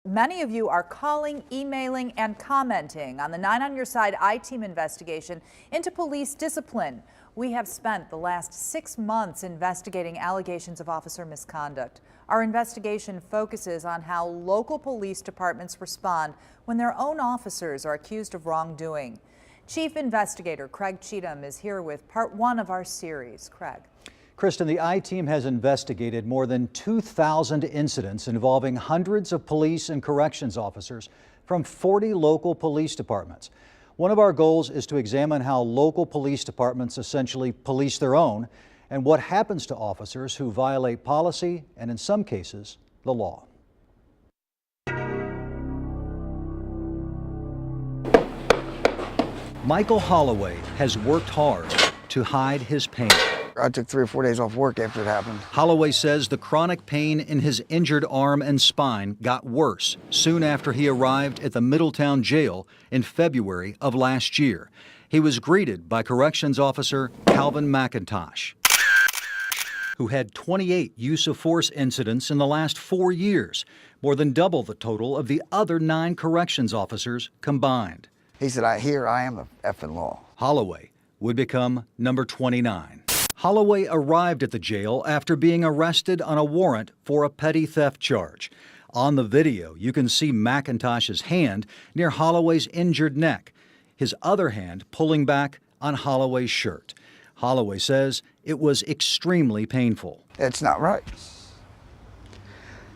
Many of you are calling, emailing, and commenting on the 9 on Your Side I-Team investigation into police discipline. We have spent the last 6 months investigating allegations of officer misconduct. Our investigation focuses on how local police departments respond when their own officers are accused of wrongdoing. Chief Investigator Craig Cheatham is here with part 1 of our series. Craig. Kristen, the I-Team has investigated more than 2,000 incidents involving hundreds of police and corrections officers from 40 local police departments. One of our goals is to examine how local police departments essentially police their own and what happens to officers who violate policy and, in some cases, the law. Michael Holloway has worked hard to hide his pain. I took 3 or 4 days off work after it happened. Holloway says the chronic pain in his injured arm and spine got worse soon after he arrived at the Middletown jail in February of last year. He was greeted by corrections officer Calvin McIntosh, who had 28 use of force incidents in the last 4 years, more than double the total of the other 9 corrections officers combined. He said, here I am the effing law. Holloway would become number 29. Holloway arrived at the jail after being arrested on a warrant for a petty theft charge. On the video, you can see McIntosh's hand near Holloway's injured neck, his other hand pulling back on Holloway's shirt. Holloway says it was extremely painful. It's not right.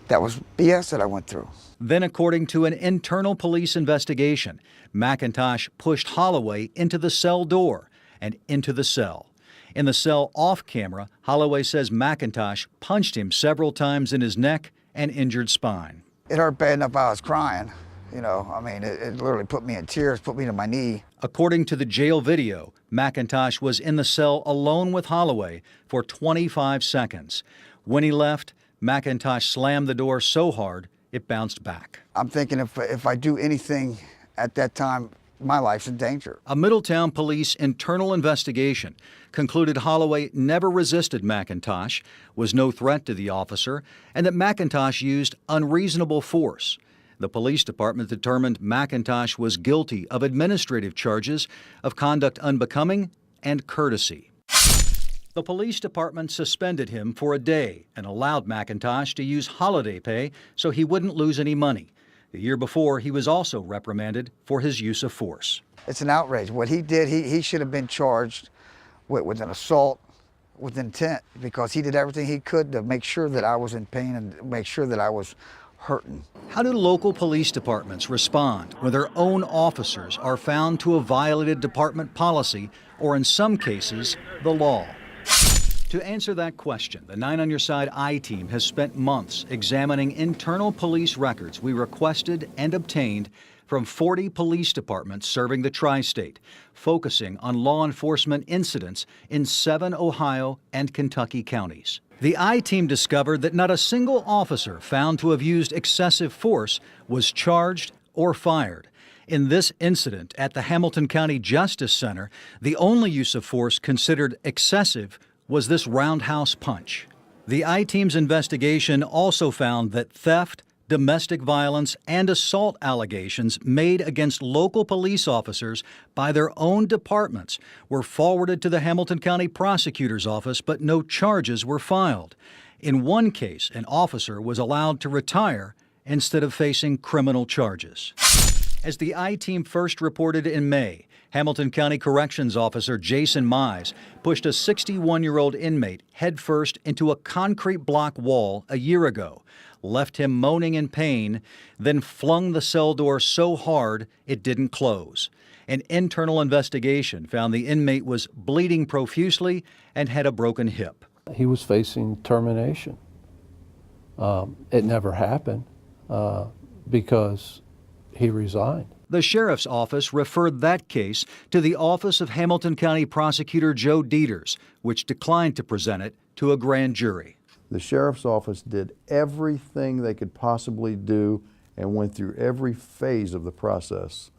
That was BS that I went through. Then, according to an internal police investigation, McIntosh pushed Holloway into the cell door and into the cell. In the cell off camera, Holloway says McIntosh punched him several times in his neck and injured spine. It hurt bad enough I was crying. You know, I mean, it literally put me in tears, put me to my knee. According to the jail video, McIntosh was in the cell alone with Holloway for 25 seconds. When he left, McIntosh slammed the door so hard it bounced back. I'm thinking if I do anything at that time, my life's in danger. A Middletown police internal investigation concluded Holloway never resisted McIntosh, was no threat to the officer, and that McIntosh used unreasonable force. The police department determined McIntosh was guilty of administrative charges of conduct unbecoming and courtesy. The police department suspended him for a day and allowed McIntosh to use holiday pay so he wouldn't lose any money. The year before, he was also reprimanded for his use of force. It's an outrage. What he did, he should have been charged with an assault with intent, because he did everything he could to make sure that I was in pain and make sure that I was hurting. How do local police departments respond when their own officers are found to have violated department policy or, in some cases, the law? To answer that question, the 9 on Your Side I-Team has spent months examining internal police records we requested and obtained from 40 police departments serving the tri-state, focusing on law enforcement incidents in 7 Ohio and Kentucky counties. The I-Team discovered that not a single officer found to have used excessive force was charged or fired. In this incident at the Hamilton County Justice Center, the only use of force considered excessive was this roundhouse punch. The I-Team's investigation also found that theft, domestic violence, and assault allegations made against local police officers by their own departments were forwarded to the Hamilton County Prosecutor's Office, but no charges were filed. In one case, an officer was allowed to retire instead of facing criminal charges. As the I-Team first reported in May, Hamilton County Corrections Officer Jason Mize pushed a 61-year-old inmate headfirst into a concrete block wall a year ago, left him moaning in pain, then flung the cell door so hard it didn't close. An internal investigation found the inmate was bleeding profusely and had a broken hip. He was facing termination. It never happened because he resigned. The sheriff's office referred that case to the Office of Hamilton County Prosecutor Joe Dieters, which declined to present it to a grand jury. The sheriff's office did everything they could possibly do and went through every phase of the process,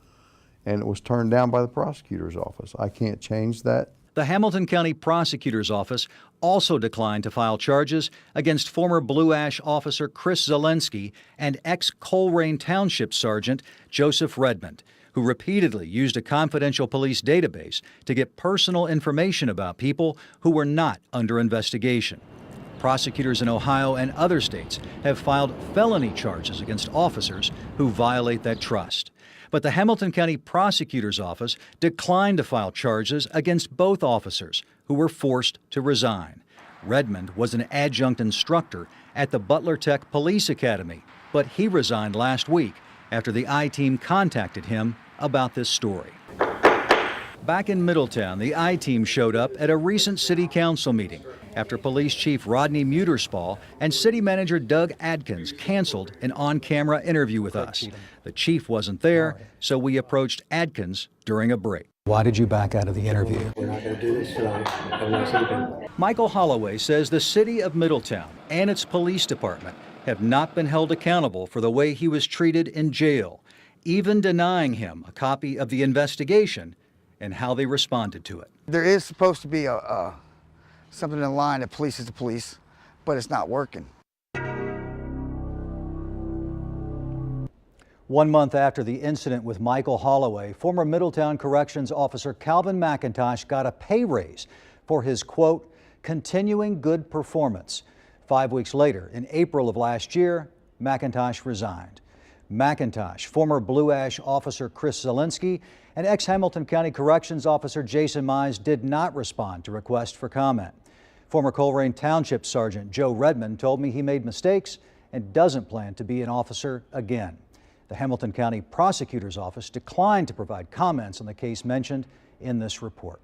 and it was turned down by the prosecutor's office. I can't change that. The Hamilton County Prosecutor's Office also declined to file charges against former Blue Ash officer Chris Zelensky and ex-Colerain Township Sergeant Joseph Redmond, who repeatedly used a confidential police database to get personal information about people who were not under investigation. Prosecutors in Ohio and other states have filed felony charges against officers who violate that trust. But the Hamilton County Prosecutor's Office declined to file charges against both officers, who were forced to resign. Redmond was an adjunct instructor at the Butler Tech Police Academy, but he resigned last week after the I-Team contacted him about this story. Back in Middletown, the I-Team showed up at a recent city council meeting after Police Chief Rodney Muterspaw and City Manager Doug Adkins canceled an on-camera interview with us. The chief wasn't there, so we approached Adkins during a break. Why did you back out of the interview? We're not going to do this tonight. Have a nice evening. Michael Holloway says the city of Middletown and its police department have not been held accountable for the way he was treated in jail, even denying him a copy of the investigation and how they responded to it. There is supposed to be something in line that police is the police, but it's not working. 1 month after the incident with Michael Holloway, former Middletown Corrections Officer Calvin McIntosh got a pay raise for his, quote, continuing good performance. 5 weeks later, in April of last year, McIntosh resigned. McIntosh, former Blue Ash officer Chris Zelensky, and ex-Hamilton County Corrections Officer Jason Mize did not respond to requests for comment. Former Colerain Township Sergeant Joe Redmond told me he made mistakes and doesn't plan to be an officer again. The Hamilton County Prosecutor's Office declined to provide comments on the case mentioned in this report.